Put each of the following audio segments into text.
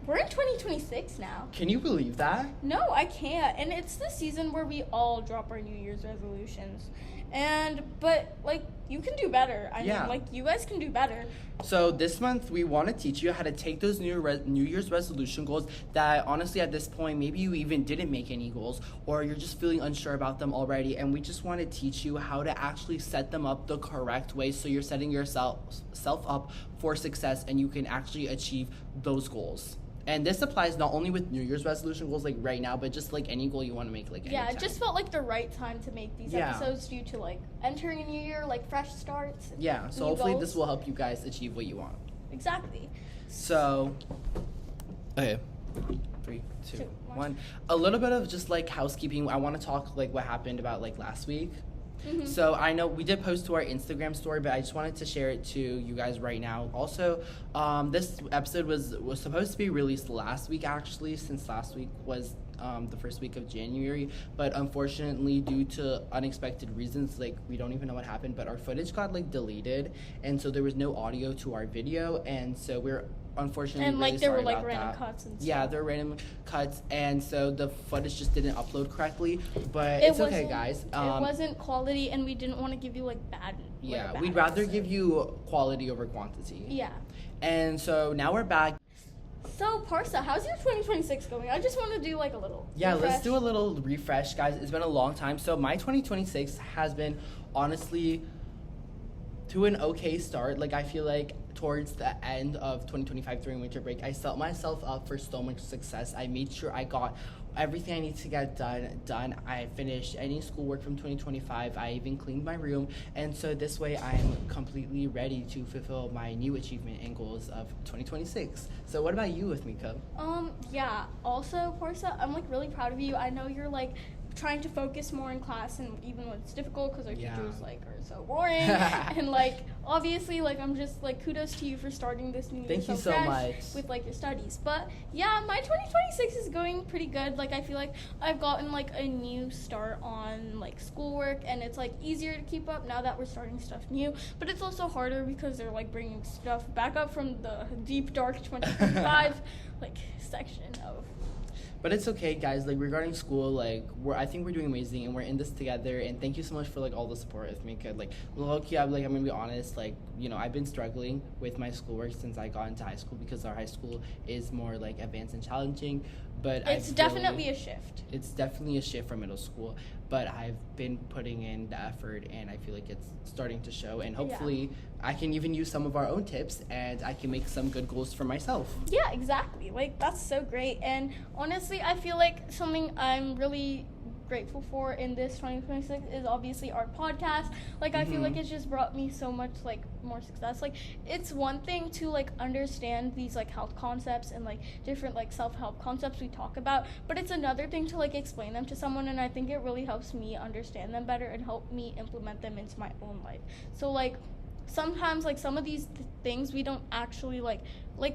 We're in 2026 now. Can you believe that? No, I can't. And it's the season where we all drop our New Year's resolutions. But you can do better. I mean, you guys can do better. So this month, we want to teach you how to take those New Year's resolution goals that, honestly, at this point, maybe you even didn't make any goals, or you're just feeling unsure about them already, and we just want to teach you how to actually set them up the correct way so you're setting yourself up for success and you can actually achieve those goals. And this applies not only with New Year's resolution goals right now, but just any goal you want to make anytime. It just felt like the right time to make these episodes due to entering a new year, fresh starts. Yeah, so hopefully this will help you guys achieve what you want. Exactly. So, okay. 3, 2, 1. A little bit of just housekeeping. I want to talk what happened about last week. Mm-hmm. So I know we did post to our Instagram story, but I just wanted to share it to you guys right now. Also, this episode was supposed to be released last week, actually, since last week was the first week of January. But unfortunately, due to unexpected reasons, we don't even know what happened, but our footage got deleted, and so there was no audio to our video, and so we're unfortunately really there sorry were about random that. cuts and stuff. Yeah, there were random cuts, and so the footage just didn't upload correctly, but it's okay, guys. It wasn't quality, and we didn't want to give you bad. Yeah, we'd rather give you quality over quantity. Yeah. And so now we're back. So Parsa, how's your 2026 going? I just want to do a little refresh. Let's do a little refresh, guys. It's been a long time. So my 2026 has been honestly to an okay start. I feel towards the end of 2025 during winter break, I set myself up for so much success. I made sure I got everything I need to get done. I finished any schoolwork from 2025. I even cleaned my room, and so this way I'm completely ready to fulfill my new achievement and goals of 2026. So what about you, Mika? Yeah. Also, Parsa, I'm really proud of you. I know you're trying to focus more in class, and even when it's difficult because our teachers are so boring and obviously I'm just kudos to you for starting this new year. Thank you so much with your studies. But yeah, my 2026 is going pretty good. I feel I've gotten a new start on schoolwork, and it's easier to keep up now that we're starting stuff new, but it's also harder because they're bringing stuff back up from the deep dark 2025 section of. But it's okay, guys. Regarding school, I think we're doing amazing, and we're in this together. And thank you so much for all the support with me. Cause low-key, I'm gonna be honest. I've been struggling with my schoolwork since I got into high school because our high school is more advanced and challenging. But it's definitely a shift. It's definitely a shift from middle school. But I've been putting in the effort, and I feel it's starting to show. And hopefully, I can even use some of our own tips, and I can make some good goals for myself. Yeah, exactly. That's so great. And honestly, I feel something I'm really grateful for in this 2026 is obviously our podcast. I feel it's just brought me so much more success. It's one thing to understand these health concepts and different self-help concepts we talk about, but it's another thing to explain them to someone, and I think it really helps me understand them better and help me implement them into my own life. So sometimes some of these things we don't actually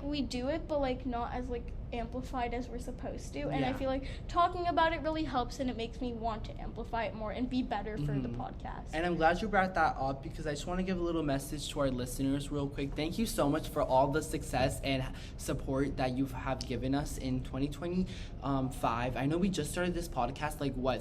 we do it, but not as amplified as we're supposed to, and I feel talking about it really helps, and it makes me want to amplify it more and be better for the podcast. And I'm glad you brought that up, because I just want to give a little message to our listeners real quick. Thank you so much for all the success and support that you have given us in 2025. I know we just started this podcast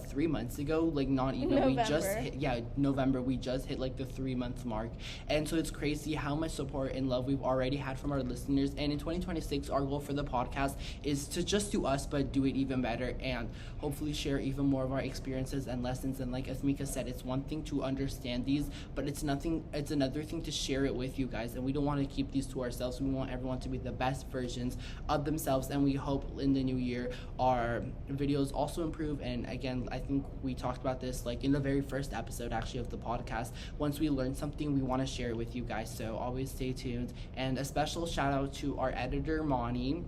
3 months ago, not even November. We just hit November. We just hit the 3-month mark, and so it's crazy how much support and love we've already had from our listeners. And in 2026, our goal for the podcast is to just do us, but do it even better, and hopefully share even more of our experiences and lessons. And as Mika said, it's one thing to understand these, but it's another thing to share it with you guys. And we don't want to keep these to ourselves. We want everyone to be the best versions of themselves, and we hope in the new year our videos also improve. And again, I think we talked about this in the very first episode actually of the podcast. Once we learn something, we want to share it with you guys, so always stay tuned. And a special shout out to our editor, Moni.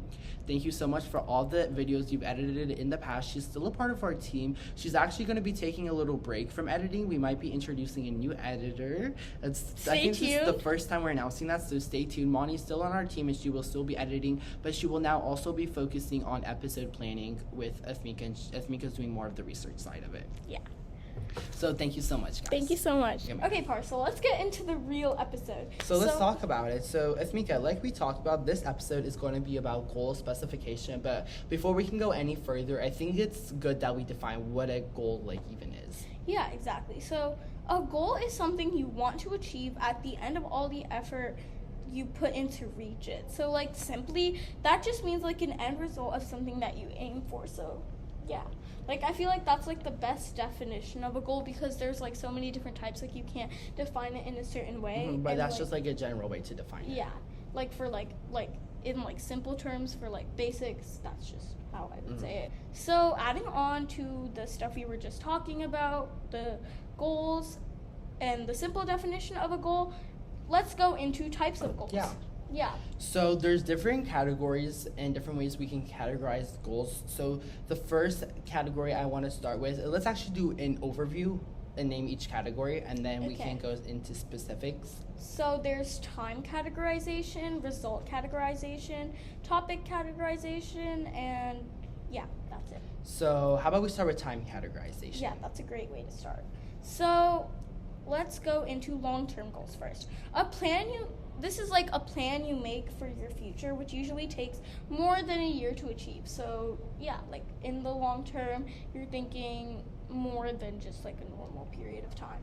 Thank you so much for all the videos you've edited in the past. She's still a part of our team. She's actually going to be taking a little break from editing. We might be introducing a new editor. I think this is the first time we're announcing that, so stay tuned. Moni's still on our team, and she will still be editing, but she will now also be focusing on episode planning with Efmika, and Efmika's doing more of the research side of it. Yeah. So thank you so much, guys. Thank you so much. Yeah, Okay, Par, so let's get into the real episode. So let's talk about it. So, Asmika, like we talked about, this episode is going to be about goal specification. But before we can go any further, I think it's good that we define what a goal like even is. Yeah, exactly. So a goal is something you want to achieve at the end of all the effort you put in to reach it. So like simply, that just means like an end result of something that you aim for. So yeah, like I feel like that's like the best definition of a goal, because there's like so many different types. Like you can't define it in a certain way. But and, that's just like a general way to define it. Yeah, like for like in like simple terms, for like basics, that's just how I would say it. So adding on to the stuff we were just talking about, the goals and the simple definition of a goal, let's go into types of goals. Yeah. So there's different categories and different ways we can categorize goals. So the first category I want to start with, let's actually do an overview and name each category, and then we can go into specifics. So there's time categorization, result categorization, topic categorization, and yeah, that's it. So how about we start with time categorization? Yeah, that's a great way to start. So let's go into long-term goals first. This is like a plan you make for your future, which usually takes more than a year to achieve. So yeah, like in the long term, you're thinking more than just like a normal period of time.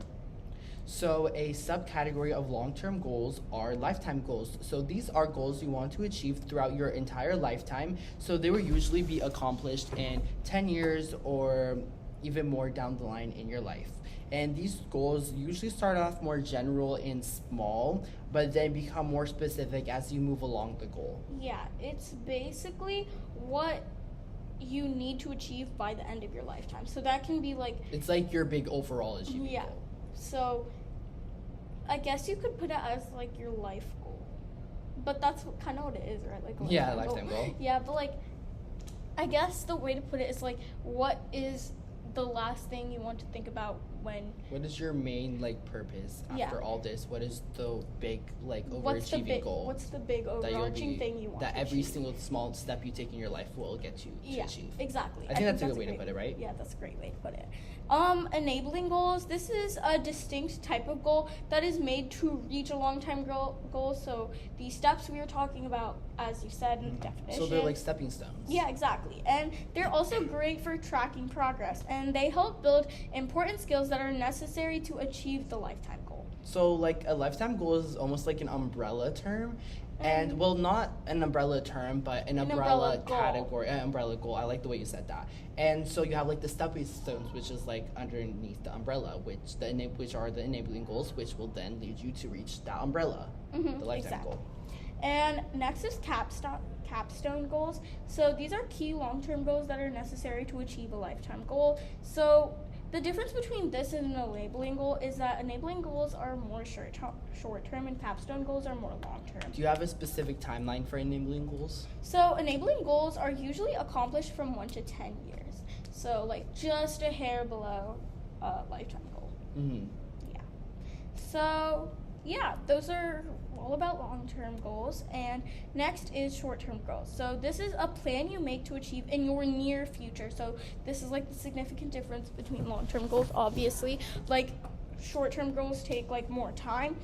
So a subcategory of long-term goals are lifetime goals. So these are goals you want to achieve throughout your entire lifetime. So they will usually be accomplished in 10 years or even more down the line in your life. And these goals usually start off more general and small, but then become more specific as you move along the goal. Yeah, it's basically what you need to achieve by the end of your lifetime. So that can be like... It's like your big overall achievement goal. So I guess you could put it as like your life goal. But that's kind of what it is, right? Like a lifetime goal. Yeah, but like, I guess the way to put it is like, what is the last thing you want to think about when... What is your main like purpose after all this? What is the big like overachieving goal? What's the big overarching thing you want that to every achieve? single small step you take in your life will get you to achieve? Exactly. I think that's a good way to put it, right? Yeah, that's a great way to put it. Enabling goals. This is a distinct type of goal that is made to reach a long-term goal. So the steps we were talking about, as you said in the definition. So they're like stepping stones. Yeah, exactly. And they're also great for tracking progress, and they help build important skills that are necessary to achieve the lifetime goal. So like a lifetime goal is almost like an umbrella term. And well, not an umbrella term, but an umbrella category, an umbrella goal. I like the way you said that. And so you have like the stepping stones, which is like underneath the umbrella, which are the enabling goals, which will then lead you to reach that umbrella, the lifetime goal. And next is capstone goals. So these are key long-term goals that are necessary to achieve a lifetime goal. So the difference between this and an enabling goal is that enabling goals are more short-term and capstone goals are more long-term. Do you have a specific timeline for enabling goals? So enabling goals are usually accomplished from 1 to 10 years. So like just a hair below a lifetime goal. Yeah. So yeah, those are all about long-term goals. And next is short-term goals. So this is a plan you make to achieve in your near future. So this is like the significant difference between long-term goals, obviously. Like short-term goals take like more time.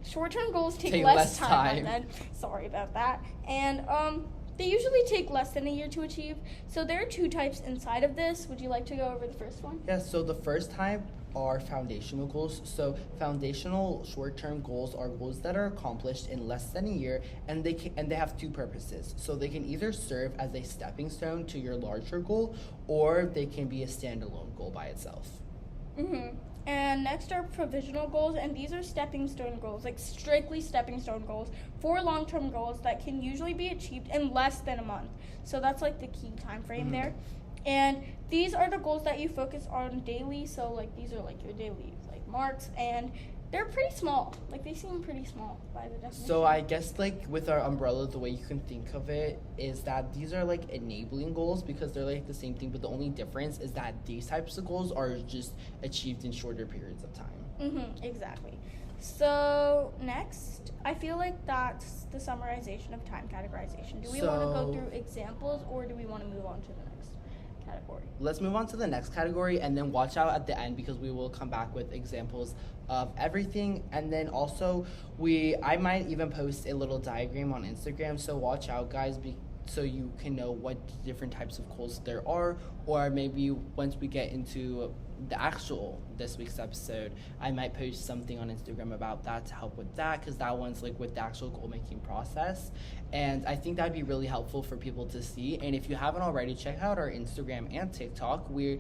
Short-term goals take less time. And sorry about that. And they usually take less than a year to achieve. So there are two types inside of this. Would you like to go over the first one? Yeah, so the first type are foundational goals. So foundational short-term goals are goals that are accomplished in less than a year, and they have two purposes. So they can either serve as a stepping stone to your larger goal, or they can be a standalone goal by itself. And next are provisional goals, and these are stepping stone goals, like strictly stepping stone goals for long-term goals that can usually be achieved in less than a month. So that's like the key time frame there. And these are the goals that you focus on daily. So like these are like your daily like marks, and they're pretty small. Like they seem pretty small by the definition. So I guess like with our umbrella, the way you can think of it is that these are like enabling goals because they're like the same thing, but the only difference is that these types of goals are just achieved in shorter periods of time. Exactly. So next, I feel like that's the summarization of time categorization. Do we want to go through examples, or do we want to move on to the next category. Let's move on to the next category, and then watch out at the end because we will come back with examples of everything. And then also I might even post a little diagram on Instagram, so watch out, guys, so you can know what different types of goals there are, or maybe once we get into the actual this week's episode, I might post something on Instagram about that to help with that, because that one's like with the actual goal making process, and I think that'd be really helpful for people to see. And if you haven't already, check out our Instagram and TikTok. We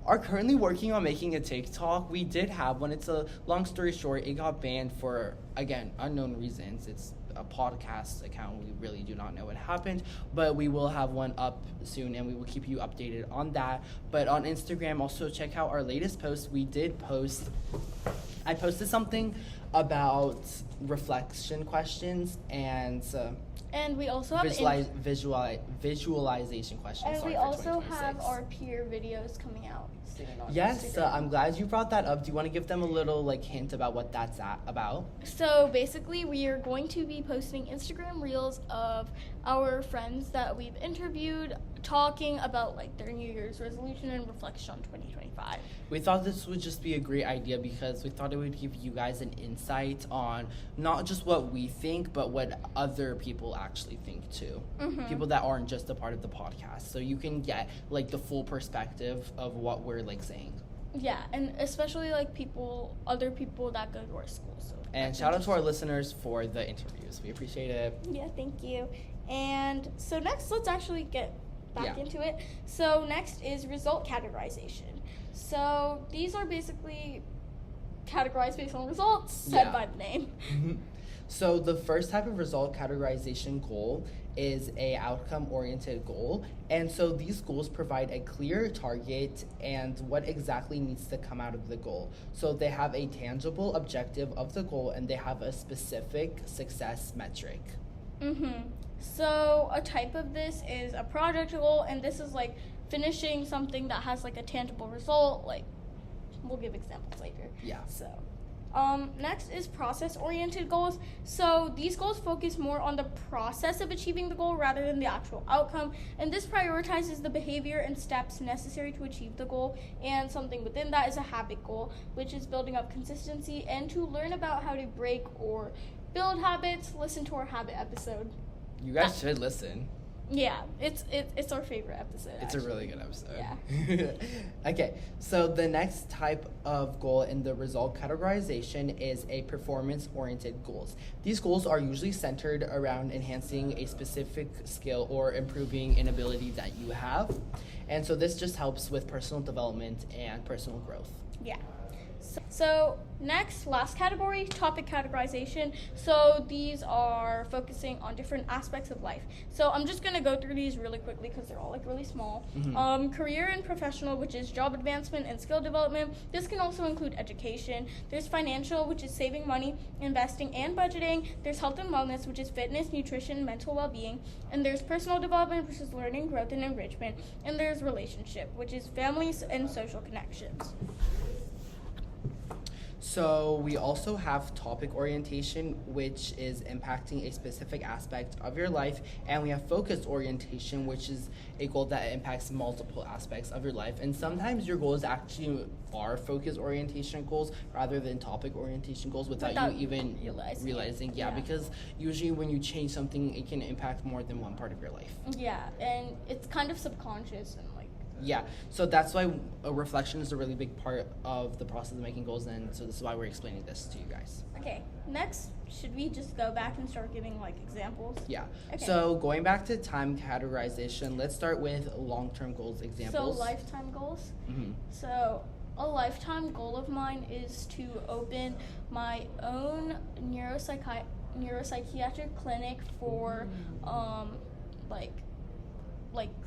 are currently working on making a TikTok. We did have one. It's a long story short, it got banned for, again, unknown reasons. It's a podcast account. We really do not know what happened, but we will have one up soon, and we will keep you updated on that. But on Instagram, also check out our latest post. I posted something about reflection questions and we also have visualization questions. And we also have our peer videos coming out soon on Yes, Instagram. I'm glad you brought that up. Do you want to give them a little hint about what that's about? So basically, we are going to be posting Instagram reels of our friends that we've interviewed talking about their New Year's resolution and reflection on 2025. We thought this would just be a great idea because we thought it would give you guys an insight on not just what we think, but what other people actually think too. Mm-hmm. People that aren't just a part of the podcast. So you can get the full perspective of what we're saying. Yeah, and especially other people that go to our school. So and shout out to our listeners for the interviews. We appreciate it. Yeah, thank you. And so next, let's actually get back into it. So next is result categorization. So these are basically categorized based on results said by the name. Mm-hmm. So the first type of result categorization goal is a outcome-oriented goal. And so these goals provide a clear target and what exactly needs to come out of the goal. So they have a tangible objective of the goal, and they have a specific success metric. Mm-hmm. So a type of this is a project goal, and this is finishing something that has a tangible result. We'll give examples later. Yeah. So next is process-oriented goals. So these goals focus more on the process of achieving the goal rather than the actual outcome, and this prioritizes the behavior and steps necessary to achieve the goal. And something within that is a habit goal, which is building up consistency. And to learn about how to break or build habits, listen to our habit episode. You guys should listen. Yeah, it's our favorite episode. It's actually. a really good episode. Yeah. Okay, so the next type of goal in the result categorization is a performance-oriented goals. These goals are usually centered around enhancing a specific skill or improving an ability that you have. And so this just helps with personal development and personal growth. Yeah. So next, last category, topic categorization. So these are focusing on different aspects of life. So I'm just going to go through these really quickly because they're all really small. Mm-hmm. Career and professional, which is job advancement and skill development. This can also include education. There's financial, which is saving money, investing, and budgeting. There's health and wellness, which is fitness, nutrition, mental well-being. And there's personal development, which is learning, growth, and enrichment. And there's relationship, which is families and social connections. So we also have topic orientation, which is impacting a specific aspect of your life, and we have focus orientation, which is a goal that impacts multiple aspects of your life. And sometimes your goals actually are focus orientation goals rather than topic orientation goals without you even realizing. Yeah, because usually when you change something, it can impact more than one part of your life. Yeah, and it's kind of subconscious and yeah, so that's why a reflection is a really big part of the process of making goals, and so this is why we're explaining this to you guys. Okay, next, should we just go back and start giving examples? Yeah. Okay. So going back to time categorization, let's start with long-term goals examples. So lifetime goals? Mm-hmm. So a lifetime goal of mine is to open my own neuropsychiatric clinic for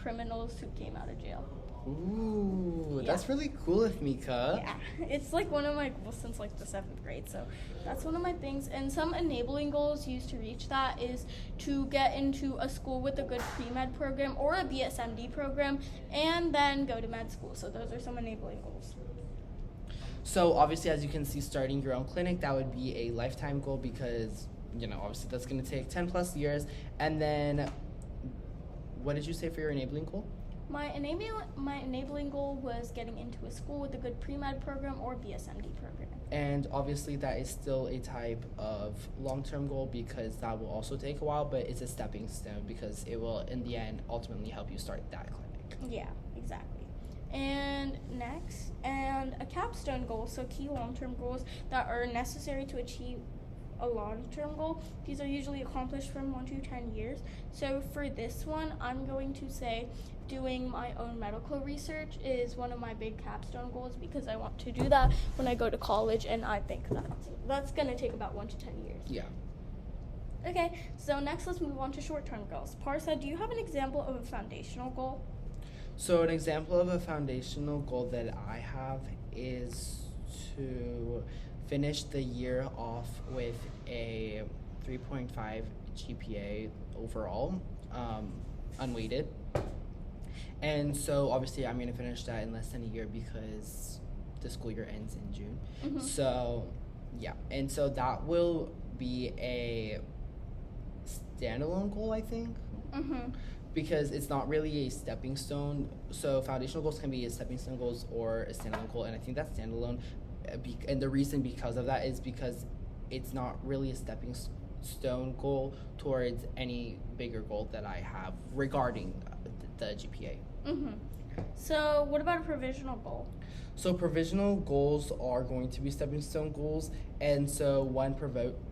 criminals who came out of jail. Ooh, that's really cool of Mika. Yeah, it's one of my goals since the 7th grade, so that's one of my things. And some enabling goals used to reach that is to get into a school with a good pre-med program or a BSMD program, and then go to med school. So those are some enabling goals. So obviously, as you can see, starting your own clinic, that would be a lifetime goal because, obviously that's going to take 10 plus years. And then, what did you say for your enabling goal? My enabling goal was getting into a school with a good pre-med program or BSMD program. And obviously that is still a type of long-term goal because that will also take a while, but it's a stepping stone because it will, in the end, ultimately help you start that clinic. Yeah, exactly. And next, and a capstone goal, so key long-term goals that are necessary to achieve a long-term goal. These are usually accomplished from 1 to 10 years. So for this one, I'm going to say doing my own medical research is one of my big capstone goals because I want to do that when I go to college, and I think that's going to take about 1 to 10 years. Yeah. Okay, so next let's move on to short-term goals. Parsa, do you have an example of a foundational goal? So an example of a foundational goal that I have is to finish the year off with a 3.5 GPA overall, unweighted. And so obviously I'm going to finish that in less than a year because the school year ends in June. Mm-hmm. So yeah, and so that will be a standalone goal, I think. Mm-hmm. Because it's not really a stepping stone. So foundational goals can be a stepping stone goals or a standalone goal, and I think that's standalone. And the reason because of that is because it's not really a stepping stone goal towards any bigger goal that I have regarding the GPA. Mm-hmm. So what about a provisional goal? So provisional goals are going to be stepping stone goals, and so one provisional.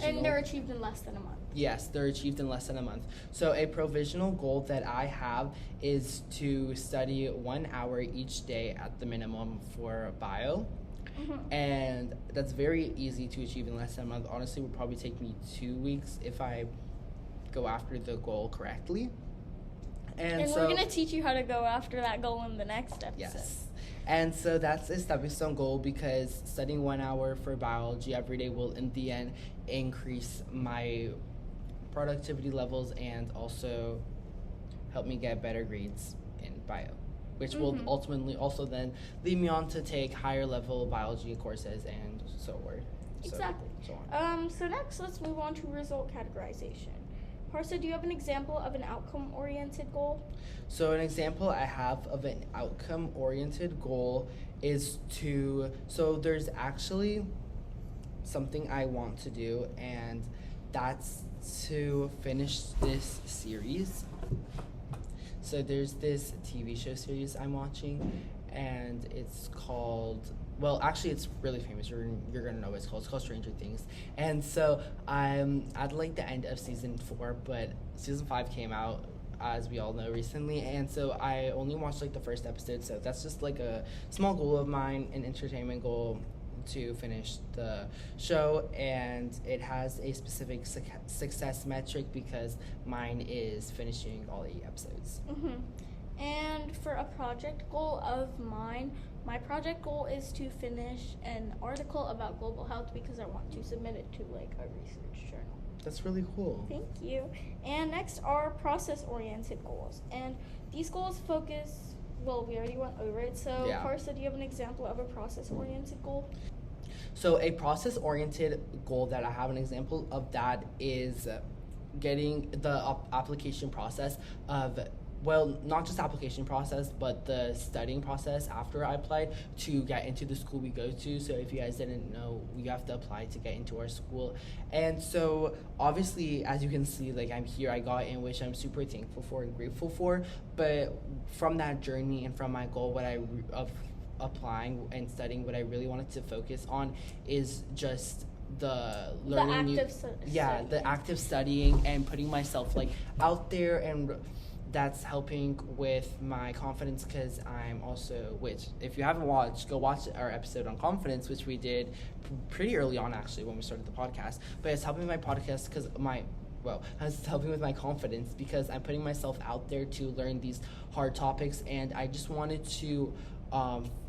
And they're achieved in less than a month. Yes, they're achieved in less than a month. So a provisional goal that I have is to study 1 hour each day at the minimum for bio. Mm-hmm. And that's very easy to achieve in less than a month. Honestly, it would probably take me 2 weeks if I go after the goal correctly. And so, we're going to teach you how to go after that goal in the next episode. Yes. And so that's a stepping stone goal because studying 1 hour for biology every day will, in the end, increase my productivity levels and also help me get better grades in bio, which will ultimately also then lead me on to take higher level biology courses and so on. Exactly. So next, let's move on to result categorization. Parsa, do you have an example of an outcome-oriented goal? So an example I have of an outcome-oriented goal is so there's actually something I want to do, and that's to finish this series. So there's this TV show series I'm watching, and it's called, well, actually it's really famous. You're gonna know what it's called. It's called Stranger Things. And so I'm at like the end of season 4, but season 5 came out, as we all know, recently, and so I only watched like the first episode. So that's just like a small goal of mine, an entertainment goal, to finish the show, and it has a specific success metric because mine is finishing all 8 episodes. Mm-hmm. And for a project goal of mine, my project goal is to finish an article about global health because I want to submit it to like a research journal. That's really cool. Thank you. And next are process-oriented goals, and these goals focus, well, we already went over it, so yeah. Parsa, do you have an example of a process-oriented goal? So a process-oriented goal that I have an example of that is getting the application process of, well, not just application process, but the studying process after I applied to get into the school we go to. So if you guys didn't know, we have to apply to get into our school. And so obviously, as you can see, like I'm here, I got in, which I'm super thankful for and grateful for. But from that journey and from my goal, of applying and studying, what I really wanted to focus on is just the learning, the active studying and putting myself like out there, and that's helping with my confidence because I'm also, which if you haven't watched, go watch our episode on confidence, which we did pretty early on actually when we started the podcast. But it's helping my podcast because it's helping with my confidence because I'm putting myself out there to learn these hard topics, and I just wanted to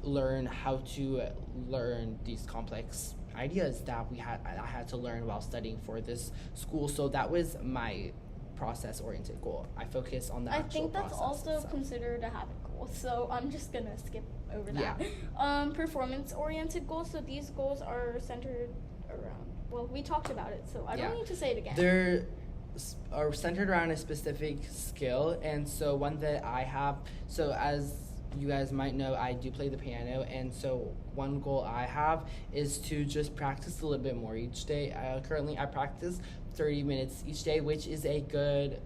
learn how to learn these complex ideas that I had to learn while studying for this school. So that was my process-oriented goal. I focus on the actual process. I think that's also considered a habit goal, so I'm just gonna skip over that. Yeah. Performance-oriented goals, so these goals are centered around, well, we talked about it, so I don't need to say it again. are centered around a specific skill. And so one that I have, so as you guys might know, I do play the piano, and so one goal I have is to just practice a little bit more each day. Currently I practice 30 minutes each day, which is a good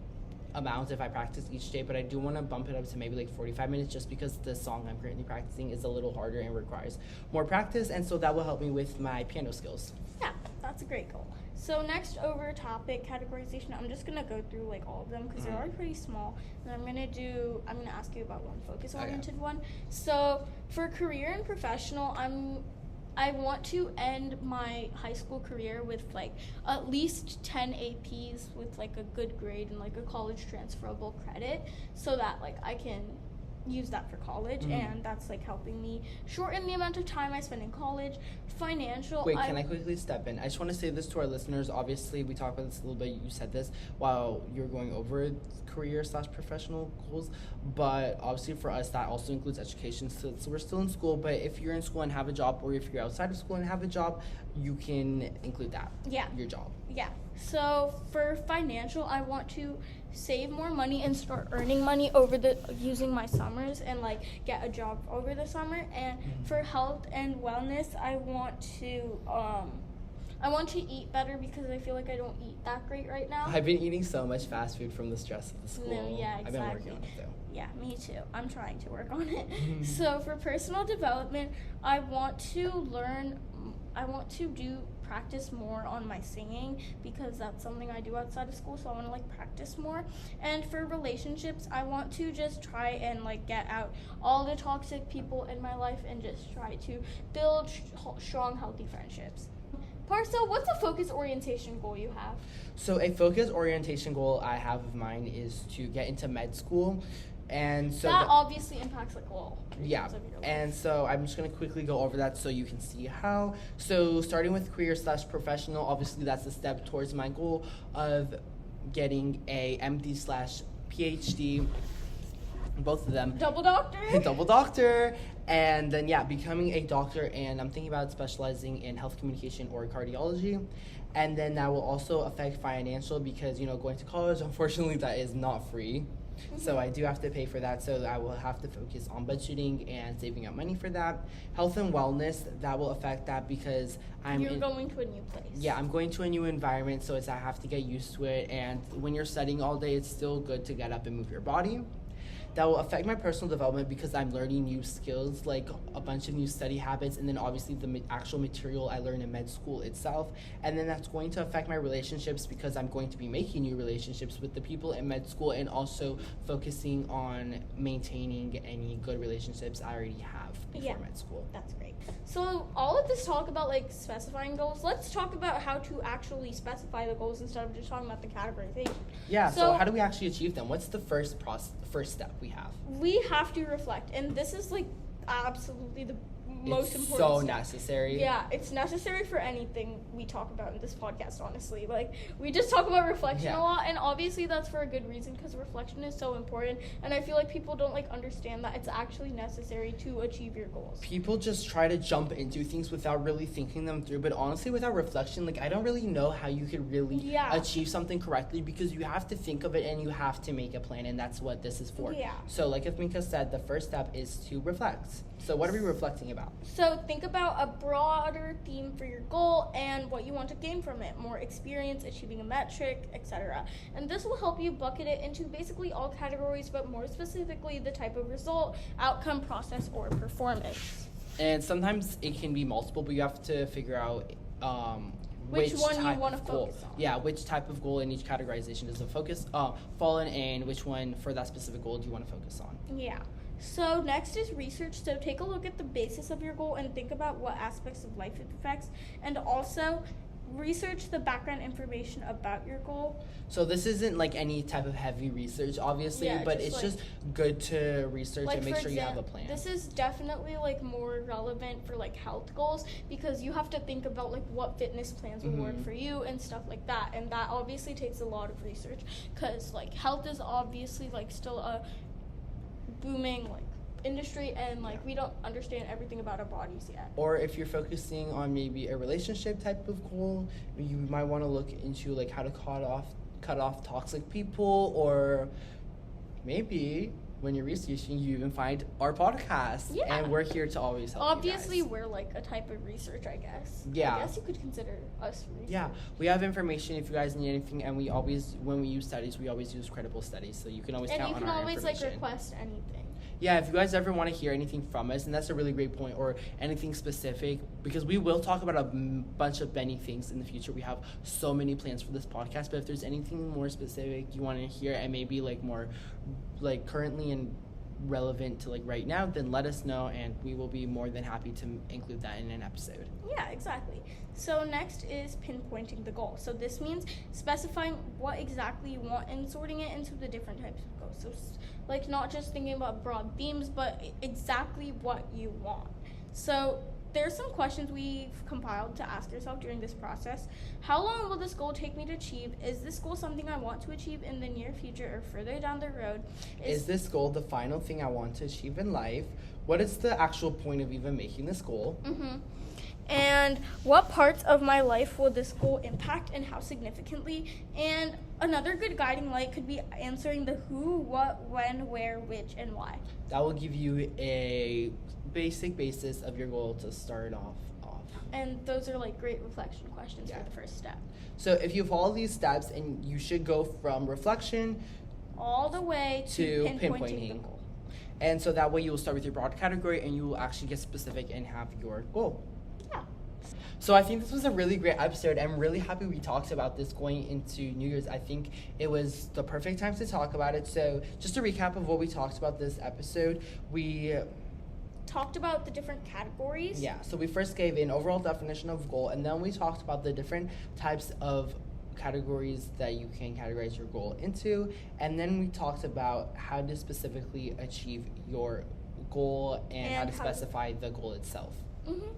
amount if I practice each day, but I do want to bump it up to maybe like 45 minutes just because the song I'm currently practicing is a little harder and requires more practice, and so that will help me with my piano skills. Yeah, that's a great goal. So next over topic categorization, I'm just gonna go through like all of them because they're all pretty small, and I'm gonna ask you about one focus oriented one. So for career and professional, I want to end my high school career with like at least 10 APs with like a good grade and like a college transferable credit, so that like I can use that for college, and that's like helping me shorten the amount of time I spend in college. Financial. Wait, can I quickly step in? I just want to say this to our listeners. Obviously, we talked about this a little bit. You said this while you're going over career/professional goals, but obviously for us that also includes education. So we're still in school, but if you're in school and have a job, or if you're outside of school and have a job, you can include that. Yeah. Your job. Yeah. So for financial, I want to save more money and start earning money using my summers and like get a job over the summer. And for health and wellness, I want to eat better because I feel like I don't eat that great right now. I've been eating so much fast food from the stress of the school. No, yeah, exactly. I've been working on it though. Yeah, me too. I'm trying to work on it. So for personal development, I want to practice more on my singing because that's something I do outside of school, so I want to like practice more. And for relationships, I want to just try and like get out all the toxic people in my life and just try to build strong, healthy friendships. Parcel, what's a focus orientation goal you have? So a focus orientation goal I have of mine is to get into med school. And so that obviously impacts like all yeah, of your life. And so I'm just going to quickly go over that so you can see how. So starting with career/professional, obviously that's a step towards my goal of getting a MD/PhD, both of them. Double doctor. Double doctor. And then becoming a doctor, and I'm thinking about specializing in health communication or cardiology. And then that will also affect financial because, going to college, unfortunately, that is not free. So I do have to pay for that, so I will have to focus on budgeting and saving up money for that. Health and wellness, that will affect that because You're going to a new place. Yeah, I'm going to a new environment, so I have to get used to it. And when you're studying all day, it's still good to get up and move your body. That will affect my personal development because I'm learning new skills, like a bunch of new study habits, and then obviously the actual material I learn in med school itself. And then that's going to affect my relationships because I'm going to be making new relationships with the people in med school and also focusing on maintaining any good relationships I already have before med school. That's great. So all of this talk about like specifying goals, let's talk about how to actually specify the goals instead of just talking about the categorization. Yeah, so how do we actually achieve them? What's the first step we have? We have to reflect, and this is like absolutely the most important so step. Necessary. Yeah, it's necessary for anything we talk about in this podcast, honestly. Like, we just talk about reflection a lot, and obviously that's for a good reason because reflection is so important, and I feel like people don't like understand that it's actually necessary to achieve your goals. People just try to jump into things without really thinking them through, but honestly without reflection, like I don't really know how you could really achieve something correctly because you have to think of it and you have to make a plan, and that's what this is for. Yeah. So like Minka said, the first step is to reflect. So what are we reflecting about? So think about a broader theme for your goal and what you want to gain from it. More experience, achieving a metric, etc. And this will help you bucket it into basically all categories, but more specifically the type of result, outcome, process, or performance. And sometimes it can be multiple, but you have to figure out which one you want to focus on. Yeah, which type of goal in each categorization does the focus fall in, and which one for that specific goal do you want to focus on? Yeah. So next is research. So take a look at the basis of your goal and think about what aspects of life it affects, and also research the background information about your goal. So this isn't like any type of heavy research, obviously, but it's just good to research and make sure you have a plan. This is definitely like more relevant for like health goals because you have to think about like what fitness plans will work for you and stuff like that, and that obviously takes a lot of research because like health is obviously like still a booming like industry, and like we don't understand everything about our bodies yet. Or if you're focusing on maybe a relationship type of goal, you might want to look into like how to cut off toxic people, or maybe when you're researching, you even find our podcast. Yeah. And we're here to always help Obviously, you guys. we're like a type of research, I guess. Yeah. I guess you could consider us research. Yeah, we have information if you guys need anything, and we always, when we use studies, we always use credible studies, so you can always And count you on can our always like information. request anything. Yeah, if you guys ever want to hear anything from us, and that's a really great point, or anything specific, because we will talk about a bunch of many things in the future. We have so many plans for this podcast, but if there's anything more specific you want to hear, and maybe like more like currently and relevant to like right now, then let us know, and we will be more than happy to include that in an episode. Yeah, exactly. So next is pinpointing the goal. So this means specifying what exactly you want and sorting it into the different types of goals. So like not just thinking about broad themes, but exactly what you want. So there's some questions we've compiled to ask yourself during this process. How long will this goal take me to achieve? Is this goal something I want to achieve in the near future or further down the road? Is this goal the final thing I want to achieve in life? What is the actual point of even making this goal? Mm-hmm. And what parts of my life will this goal impact and how significantly? And another good guiding light could be answering the who, what, when, where, which, and why. That will give you a basic basis of your goal to start off. And those are like great reflection questions for the first step. So if you follow these steps, and you should go from reflection all the way to pinpointing the goal. And so that way you will start with your broad category, and you will actually get specific and have your goal. Yeah. So I think this was a really great episode. I'm really happy we talked about this going into New Year's. I think it was the perfect time to talk about it. So just a recap of what we talked about this episode. We talked about the different categories. Yeah, so we first gave an overall definition of goal, and then we talked about the different types of categories that you can categorize your goal into, and then we talked about how to specifically achieve your goal and how to specify the goal itself. Mm-hmm.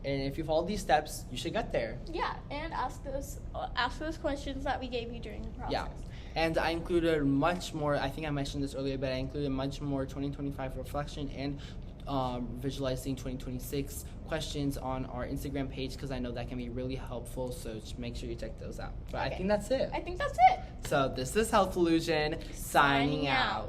And if you follow these steps, you should get there. Yeah, and ask those questions that we gave you during the process. Yeah. And I included much more, I think I mentioned this earlier, but I included much more 2025 reflection and visualizing 2026 questions on our Instagram page, because I know that can be really helpful, so just make sure you check those out. But okay. I think that's it. I think that's it. So this is Health Illusion, signing out.